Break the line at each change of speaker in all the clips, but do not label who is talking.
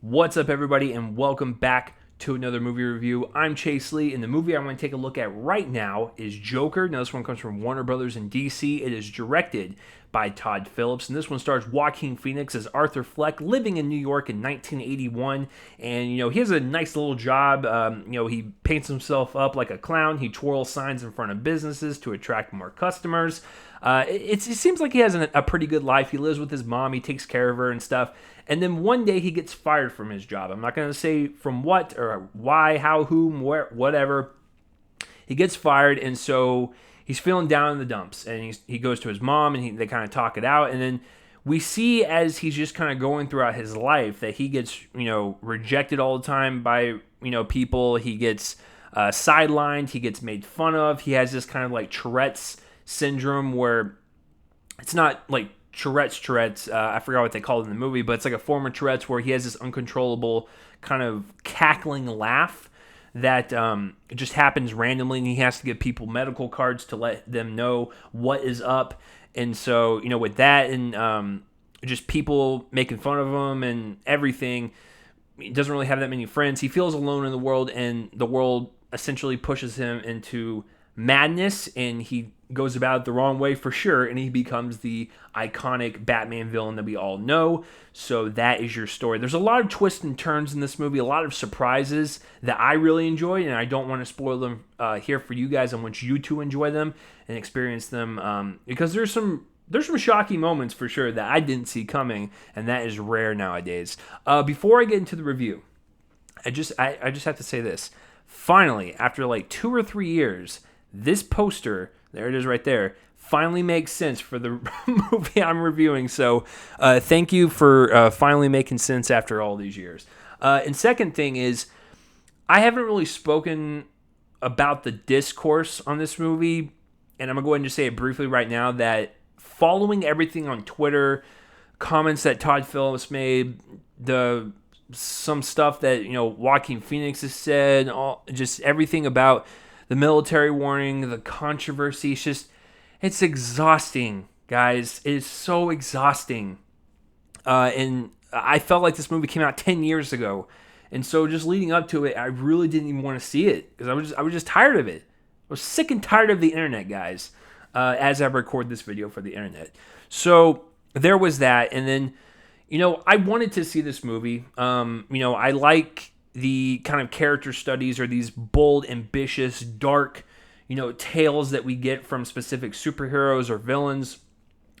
What's up, everybody, and welcome back to another movie review. I'm Chase Lee, and the movie I want to take a look at right now is Joker. Now, this one comes from Warner Brothers in DC. It is directed by Todd Phillips, and this one stars Joaquin Phoenix as Arthur Fleck, living in New York in 1981. And he has a nice little job. He paints himself up like a clown. He twirls signs in front of businesses to attract more customers. It seems like he has a pretty good life. He lives with his mom. He takes care of her and stuff. And then one day he gets fired from his job. I'm not going to say from what or why, how, whom, where, whatever. He gets fired, and so he's feeling down in the dumps. And he goes to his mom, and they kind of talk it out. And then we see as he's just kind of going throughout his life that he gets, rejected all the time by, people. He gets sidelined. He gets made fun of. He has this kind of like Tourette's syndrome where it's not like Tourette's. I forgot what they called it in the movie, but it's like a form of Tourette's where he has this uncontrollable kind of cackling laugh that just happens randomly, and he has to give people medical cards to let them know what is up. And so, with that and just people making fun of him and everything, he doesn't really have that many friends. He feels alone in the world, and the world essentially pushes him into madness, and he goes about it the wrong way for sure, and he becomes the iconic Batman villain that we all know. So that is your story. There's a lot of twists and turns in this movie, a lot of surprises that I really enjoyed, and I don't want to spoil them here for you guys. I want you to enjoy them and experience them because there's some shocking moments for sure that I didn't see coming, and that is rare nowadays. Before I get into the review, I just have to say this. Finally, after like 2 or 3 years, this poster, there it is right there, finally makes sense for the movie I'm reviewing. So thank you for finally making sense after all these years. And second thing is, I haven't really spoken about the discourse on this movie, and I'm going to go ahead and just say it briefly right now, that following everything on Twitter, comments that Todd Phillips made, some stuff that Joaquin Phoenix has said, just everything about the military warning, the controversy, it's exhausting, guys. It is so exhausting. And I felt like this movie came out 10 years ago. And so just leading up to it, I really didn't even want to see it because I was just tired of it. I was sick and tired of the internet, guys, as I record this video for the internet. So there was that. And then, I wanted to see this movie. I like the kind of character studies or these bold, ambitious, dark, tales that we get from specific superheroes or villains,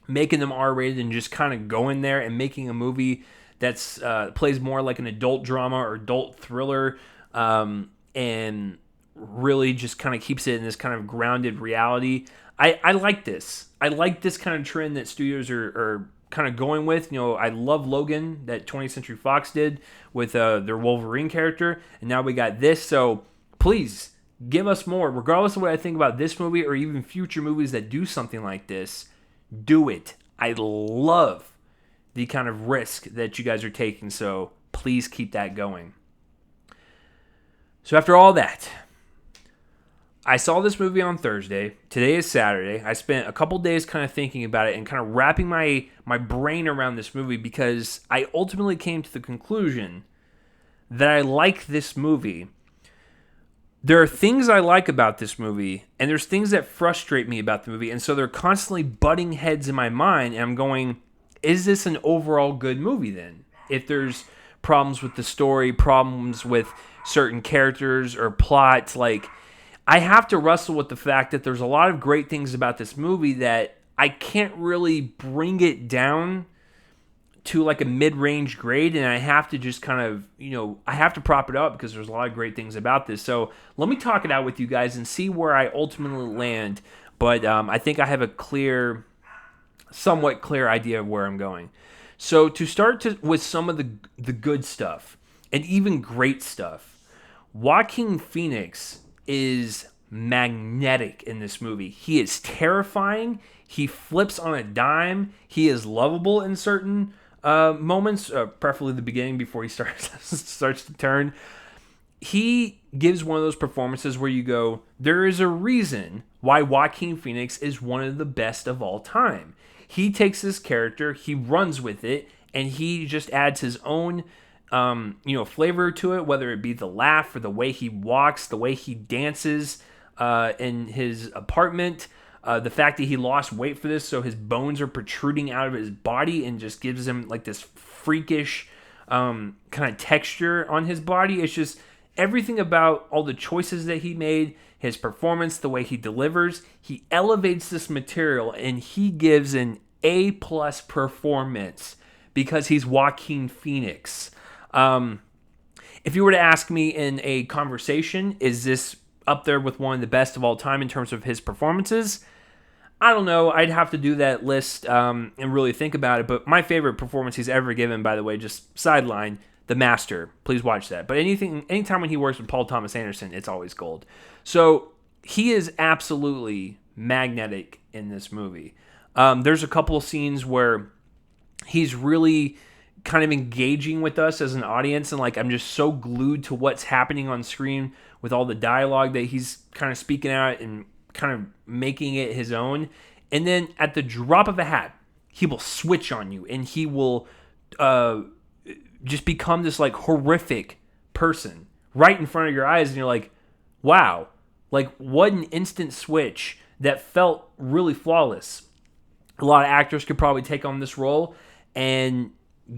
making them R-rated and just kind of going there and making a movie that's plays more like an adult drama or adult thriller, and really just kind of keeps it in this kind of grounded reality. I like this. I like this kind of trend that studios are kind of going with. I love Logan that 20th Century Fox did with their Wolverine character, and now we got this. So please give us more, regardless of what I think about this movie or even future movies that do something like this. Do it. I love the kind of risk that you guys are taking, so please keep that going. So after all that, I saw this movie on Thursday. Today is Saturday. I spent a couple days kind of thinking about it and kind of wrapping my brain around this movie because I ultimately came to the conclusion that I like this movie. There are things I like about this movie, and there's things that frustrate me about the movie, and so they're constantly butting heads in my mind, and I'm going, is this an overall good movie then? If there's problems with the story, problems with certain characters or plots, I have to wrestle with the fact that there's a lot of great things about this movie that I can't really bring it down to like a mid-range grade, and I have to just kind of, I have to prop it up because there's a lot of great things about this. So let me talk it out with you guys and see where I ultimately land. But I think I have a somewhat clear idea of where I'm going. So to start with some of the good stuff and even great stuff, Joaquin Phoenix is magnetic in this movie. He is terrifying. He flips on a dime. He is lovable in certain moments, preferably the beginning before he starts to turn. He gives one of those performances where you go, there is a reason why Joaquin Phoenix is one of the best of all time. He takes this character, he runs with it, and he just adds his own flavor to it, whether it be the laugh or the way he walks, the way he dances in his apartment, the fact that he lost weight for this, so his bones are protruding out of his body and just gives him like this freakish kind of texture on his body. It's just everything about all the choices that he made, his performance, the way he delivers. He elevates this material and he gives an A+ performance because he's Joaquin Phoenix. If you were to ask me in a conversation, is this up there with one of the best of all time in terms of his performances? I don't know. I'd have to do that list and really think about it. But my favorite performance he's ever given, by the way, just sideline, The Master. Please watch that. But anytime when he works with Paul Thomas Anderson, it's always gold. So he is absolutely magnetic in this movie. There's a couple of scenes where he's really kind of engaging with us as an audience, and like I'm just so glued to what's happening on screen with all the dialogue that he's kind of speaking out and kind of making it his own. And then at the drop of a hat, he will switch on you and he will just become this like horrific person right in front of your eyes, and you're like, wow, like what an instant switch that felt really flawless. A lot of actors could probably take on this role and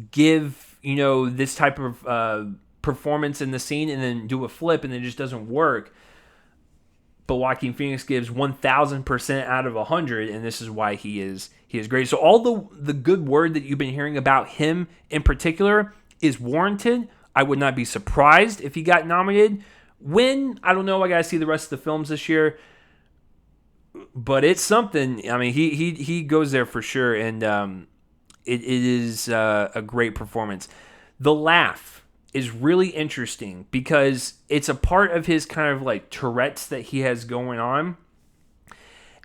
give, this type of performance in the scene and then do a flip and it just doesn't work. But Joaquin Phoenix gives 1,000% out of 100, and this is why he is great. So all the good word that you've been hearing about him in particular is warranted. I would not be surprised if he got nominated. When? I don't know. I got to see the rest of the films this year. But it's something. I mean, he goes there for sure, and it is a great performance. The laugh is really interesting because it's a part of his kind of like Tourette's that he has going on.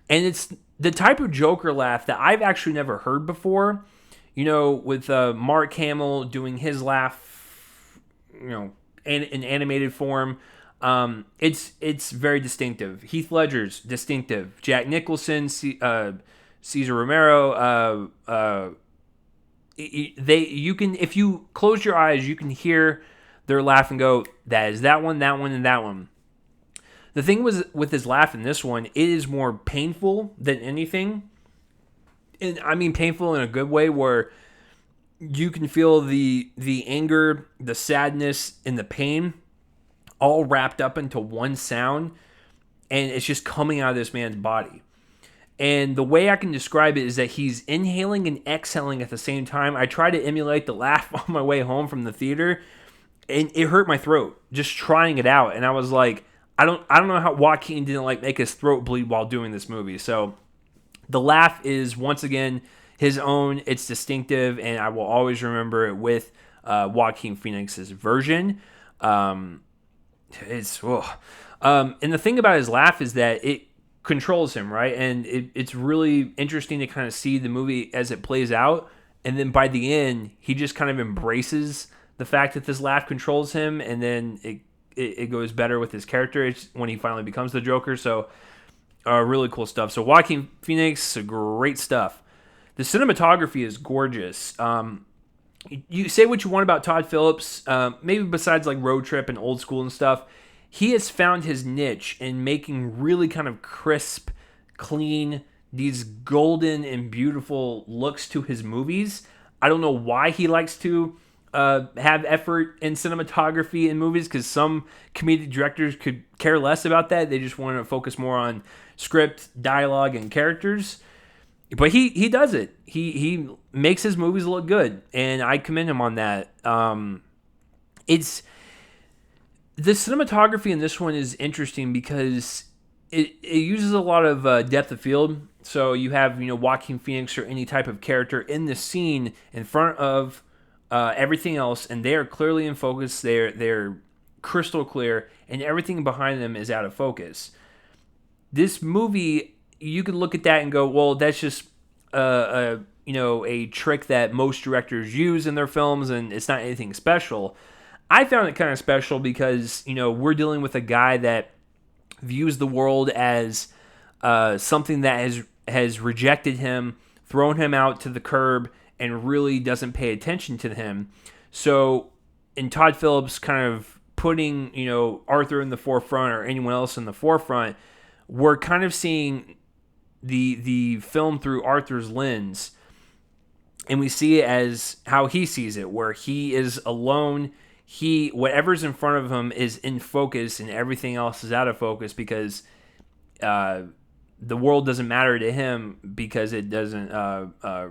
And it's the type of Joker laugh that I've actually never heard before. With Mark Hamill doing his laugh, in animated form. It's very distinctive. Heath Ledger's distinctive. Jack Nicholson, Cesar Romero, you can, if you close your eyes, you can hear their laugh and go, that is that one, and that one. The thing was with his laugh in this one, it is more painful than anything. And I mean painful in a good way, where you can feel the anger, the sadness, and the pain all wrapped up into one sound, and it's just coming out of this man's body. And the way I can describe it is that he's inhaling and exhaling at the same time. I tried to emulate the laugh on my way home from the theater, and it hurt my throat just trying it out. And I was like, I don't know how Joaquin didn't like make his throat bleed while doing this movie. So the laugh is once again his own. It's distinctive, and I will always remember it with Joaquin Phoenix's version. And the thing about his laugh is that it controls him, right? And it's really interesting to kind of see the movie as it plays out, and then by the end he just kind of embraces the fact that this laugh controls him, and then it goes better with his character when he finally becomes the Joker. So really cool stuff. So Joaquin Phoenix, great stuff. The cinematography is gorgeous. You say what you want about Todd Phillips, maybe besides like Road Trip and Old School and stuff, he has found his niche in making really kind of crisp, clean, these golden and beautiful looks to his movies. I don't know why he likes to have effort in cinematography in movies, because some comedic directors could care less about that. They just want to focus more on script, dialogue, and characters. But he does it. He makes his movies look good, and I commend him on that. The cinematography in this one is interesting because it uses a lot of depth of field. So you have Joaquin Phoenix or any type of character in the scene in front of everything else, and they are clearly in focus. They're crystal clear, and everything behind them is out of focus. This movie, you could look at that and go, well, that's just a trick that most directors use in their films, and it's not anything special. I found it kind of special because, we're dealing with a guy that views the world as something that has rejected him, thrown him out to the curb, and really doesn't pay attention to him. So and Todd Phillips kind of putting, Arthur in the forefront or anyone else in the forefront, we're kind of seeing the film through Arthur's lens, and we see it as how he sees it, where he is alone. Whatever's in front of him is in focus, and everything else is out of focus because the world doesn't matter to him because it doesn't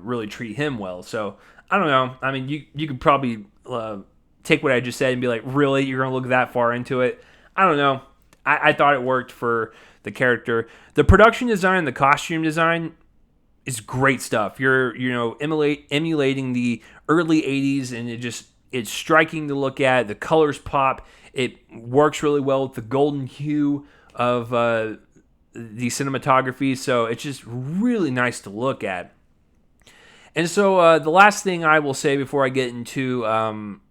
really treat him well. So I don't know. I mean, you could probably take what I just said and be like, really, you're gonna look that far into it? I don't know. I thought it worked for the character. The production design, the costume design is great stuff. You're emulating the early 80s, and it's striking to look at. The colors pop. It works really well with the golden hue of the cinematography, so it's just really nice to look at. And so the last thing I will say before I get into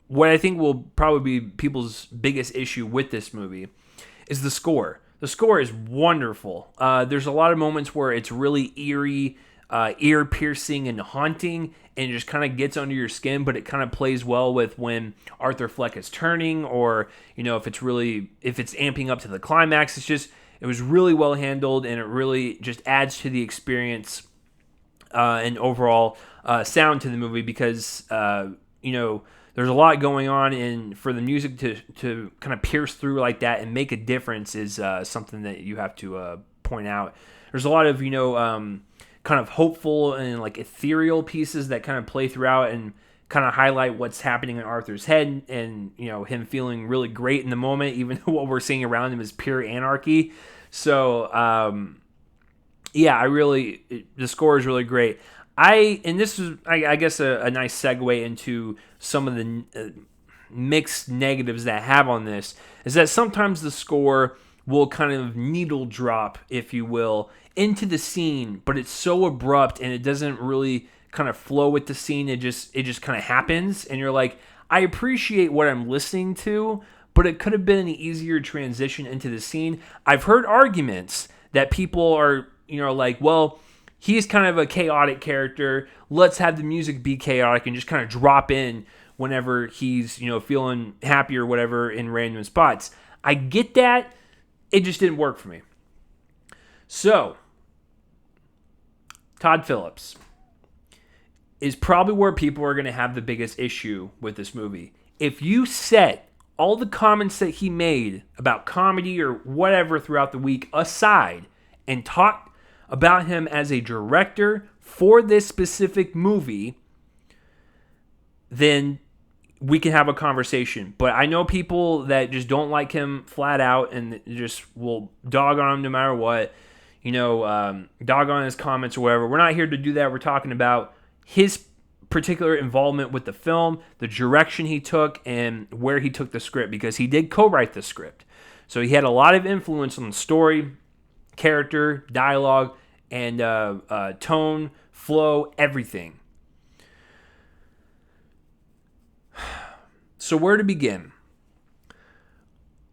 what I think will probably be people's biggest issue with this movie is the score. The score is wonderful. There's a lot of moments where it's really eerie, ear-piercing, and haunting, and it just kind of gets under your skin, but it kind of plays well with when Arthur Fleck is turning, or, if it's amping up to the climax. It was really well handled, and it really just adds to the experience and overall sound to the movie because, there's a lot going on, and for the music to kind of pierce through like that and make a difference is something that you have to point out. There's a lot of, kind of hopeful and like ethereal pieces that kind of play throughout and kind of highlight what's happening in Arthur's head, and him feeling really great in the moment, even though what we're seeing around him is pure anarchy. So the score is really great. This is I guess a nice segue into some of the mixed negatives that I have on this, is that sometimes the score will kind of needle drop, if you will, into the scene, but it's so abrupt and it doesn't really kind of flow with the scene. It just kind of happens, and you're like, I appreciate what I'm listening to, but it could have been an easier transition into the scene. I've heard arguments that people are, like, well, he's kind of a chaotic character. Let's have the music be chaotic and just kind of drop in whenever he's, feeling happy or whatever in random spots. I get that. It just didn't work for me. So, Todd Phillips is probably where people are going to have the biggest issue with this movie. If you set all the comments that he made about comedy or whatever throughout the week aside and talk about him as a director for this specific movie, then we can have a conversation. But I know people that just don't like him flat out and just will dog on him no matter what, dog on his comments or whatever. We're not here to do that. We're talking about his particular involvement with the film, the direction he took, and where he took the script, because he did co-write the script. So he had a lot of influence on the story, character, dialogue, and tone, flow, everything. So where to begin?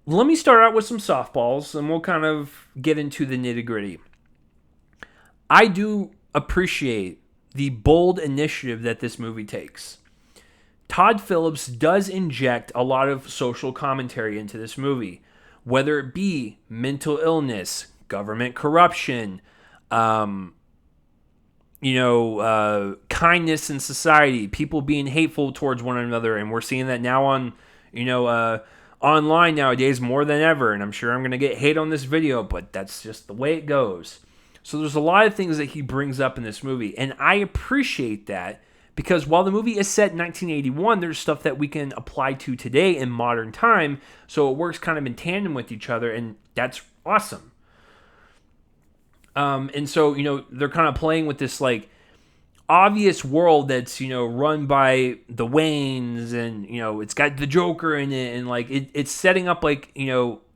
Let me start out with some softballs, and we'll kind of get into the nitty-gritty. I do appreciate the bold initiative that this movie takes. Todd Phillips does inject a lot of social commentary into this movie, whether it be mental illness, government corruption, kindness in society, people being hateful towards one another, and we're seeing that now on, online nowadays more than ever, and I'm sure I'm going to get hate on this video, but that's just the way it goes. So there's a lot of things that he brings up in this movie, and I appreciate that, because while the movie is set in 1981, there's stuff that we can apply to today in modern time, so it works kind of in tandem with each other, and that's awesome. And so, they're kind of playing with this, like, obvious world that's, run by the Waynes, and, it's got the Joker in it, and, like, it's setting up, like,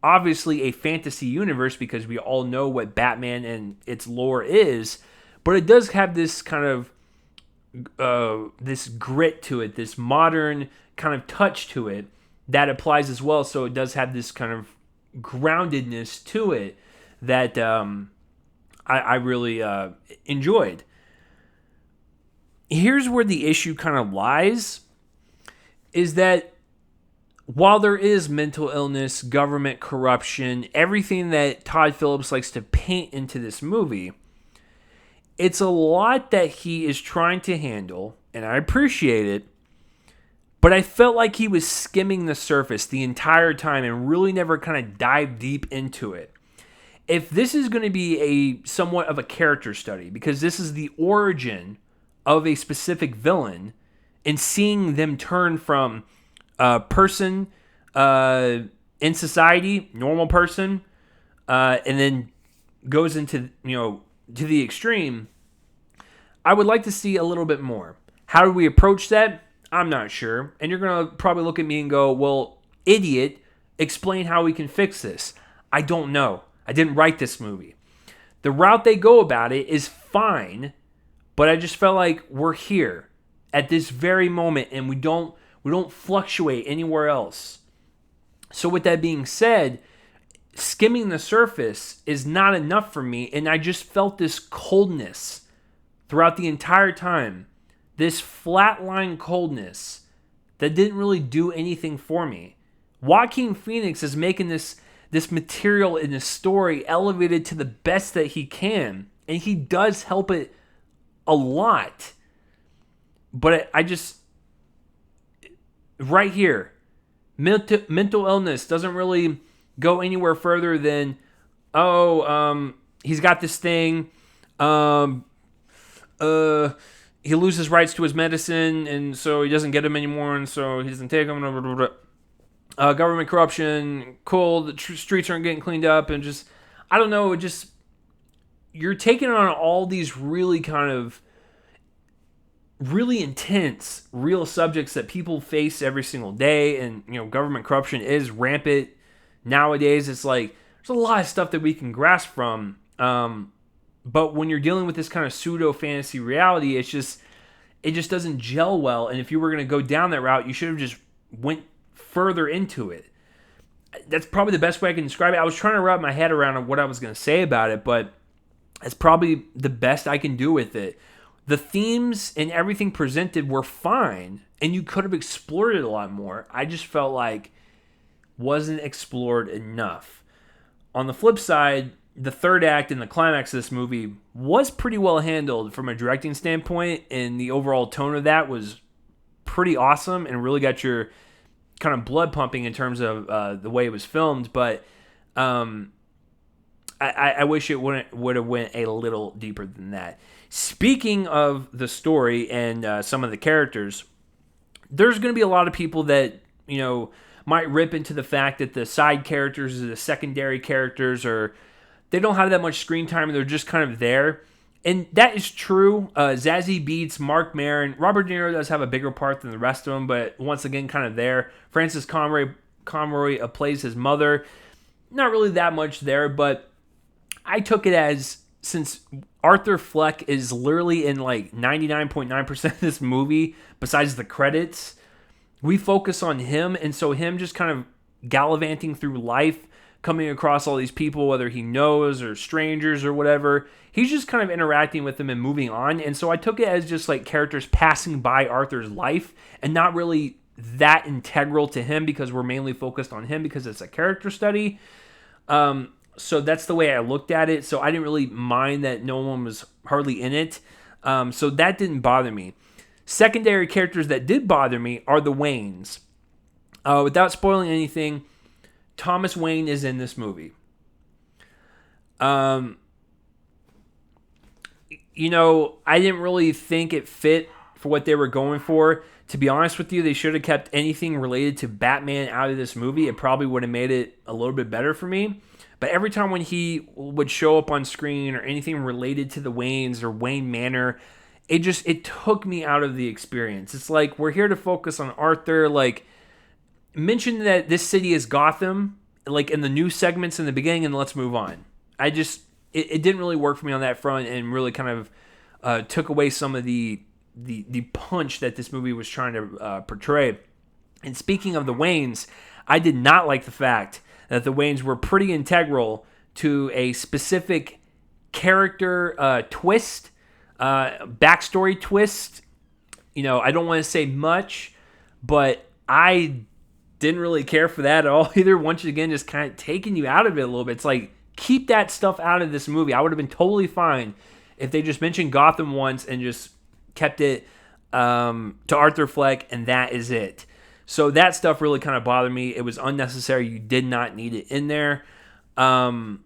obviously a fantasy universe, because we all know what Batman and its lore is, but it does have this kind of, this grit to it, this modern kind of touch to it that applies as well, so it does have this kind of groundedness to it that, I really enjoyed. Here's where the issue kind of lies, is that while there is mental illness, government corruption, everything that Todd Phillips likes to paint into this movie, it's a lot that he is trying to handle, and I appreciate it, but I felt like he was skimming the surface the entire time and really never kind of dived deep into it. If this is going to be a somewhat of a character study, because this is the origin of a specific villain, and seeing them turn from a person in society, normal person, and then goes into, to the extreme, I would like to see a little bit more. How do we approach that? I'm not sure. And you're going to probably look at me and go, well, idiot, explain how we can fix this. I don't know. I didn't write this movie. The route they go about it is fine, but I just felt like we're here at this very moment and we don't fluctuate anywhere else. So with that being said, skimming the surface is not enough for me, and I just felt this coldness throughout the entire time. This flatline coldness that didn't really do anything for me. Joaquin Phoenix is making this material in this story elevated to the best that he can, and he does help it a lot. But I just, right here, mental illness doesn't really go anywhere further than, he's got this thing, he loses rights to his medicine, and so he doesn't get them anymore, and so he doesn't take them. Blah, blah, blah, blah. Government corruption, cool, the streets aren't getting cleaned up, and just, I don't know, you're taking on all these really kind of, really intense, real subjects that people face every single day, and, government corruption is rampant nowadays. It's like, there's a lot of stuff that we can grasp from, but when you're dealing with this kind of pseudo fantasy reality, it just doesn't gel well. And if you were going to go down that route, you should have just went further into it. That's probably the best way I can describe it. I was trying to wrap my head around what I was going to say about it, but that's probably the best I can do with it. The themes and everything presented were fine, and you could have explored it a lot more. I just felt like wasn't explored enough. On the flip side, the third act and the climax of this movie was pretty well handled from a directing standpoint, and the overall tone of that was pretty awesome and really got your kind of blood pumping in terms of the way it was filmed. But I wish it would have went a little deeper than that. Speaking of the story and some of the characters, there's going to be a lot of people that, might rip into the fact that the side characters or the secondary characters they don't have that much screen time and they're just kind of there. And that is true. Zazie Beetz, Mark Maron, Robert De Niro does have a bigger part than the rest of them, but once again, kind of there. Frances Conroy plays his mother. Not really that much there, but I took it as, since Arthur Fleck is literally in like 99.9% of this movie, besides the credits, we focus on him, and so him just kind of gallivanting through life, coming across all these people, whether he knows or strangers or whatever, he's just kind of interacting with them and moving on. And so I took it as just like characters passing by Arthur's life and not really that integral to him, because we're mainly focused on him because it's a character study. So that's the way I looked at it. So I didn't really mind that no one was hardly in it. So that didn't bother me. Secondary characters that did bother me are the Waynes. Without spoiling anything, Thomas Wayne is in this movie. I didn't really think it fit for what they were going for. To be honest with you, they should have kept anything related to Batman out of this movie. It probably would have made it a little bit better for me. But every time when he would show up on screen or anything related to the Waynes or Wayne Manor, it took me out of the experience. It's like, we're here to focus on Arthur. Like, mention that this city is Gotham, like in the news segments in the beginning, and let's move on. It didn't really work for me on that front, and really kind of took away some of the punch that this movie was trying to portray. And speaking of the Waynes, I did not like the fact that the Waynes were pretty integral to a specific character twist, backstory twist. I don't want to say much, but I didn't really care for that at all either. Once again, just kind of taking you out of it a little bit. It's like, keep that stuff out of this movie. I would have been totally fine if they just mentioned Gotham once and just kept it to Arthur Fleck, and that is it. So that stuff really kind of bothered me. It was unnecessary. You did not need it in there. And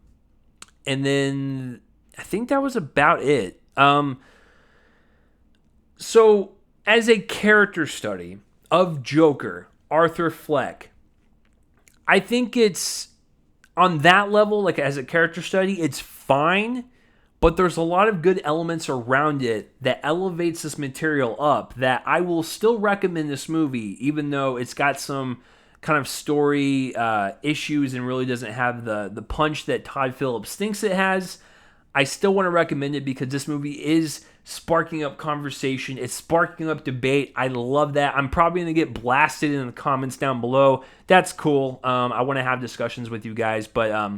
then I think that was about it. So as a character study of Joker, Arthur Fleck, I think it's on that level, like as a character study, it's fine, but there's a lot of good elements around it that elevates this material up that I will still recommend this movie, even though it's got some kind of story issues and really doesn't have the punch that Todd Phillips thinks it has. I still want to recommend it because this movie is sparking up conversation. It's sparking up debate. I love that. I'm probably going to get blasted in the comments down below. That's cool. I want to have discussions with you guys, but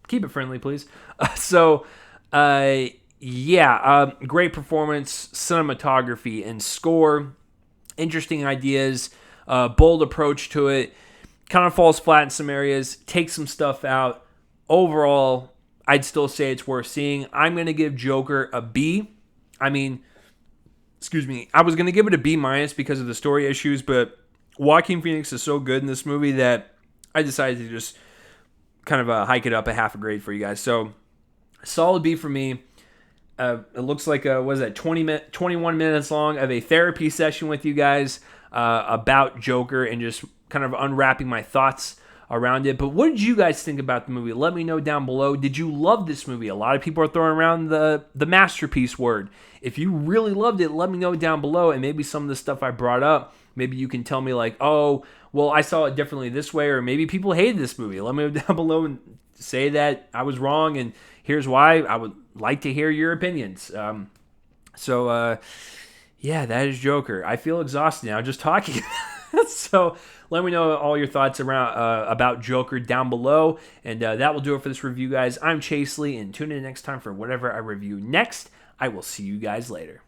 keep it friendly, please. Great performance, cinematography, and score. Interesting ideas, bold approach to it. Kind of falls flat in some areas. Takes some stuff out. Overall, I'd still say it's worth seeing. I'm going to give Joker a B. I was going to give it a B- because of the story issues, but Joaquin Phoenix is so good in this movie that I decided to just kind of hike it up a half a grade for you guys. So, solid B for me. It looks like, 21 minutes long of a therapy session with you guys about Joker and just kind of unwrapping my thoughts around it. But what did you guys think about the movie? Let me know down below. Did you love this movie? A lot of people are throwing around the masterpiece word. If you really loved it, let me know down below, and maybe some of the stuff I brought up, maybe you can tell me like, oh, well, I saw it differently this way, or maybe people hated this movie. Let me know down below and say that I was wrong, and here's why. I would like to hear your opinions. That is Joker. I feel exhausted now just talking. So let me know all your thoughts about Joker down below. And that will do it for this review, guys. I'm Chase Lee, and tune in next time for whatever I review next. I will see you guys later.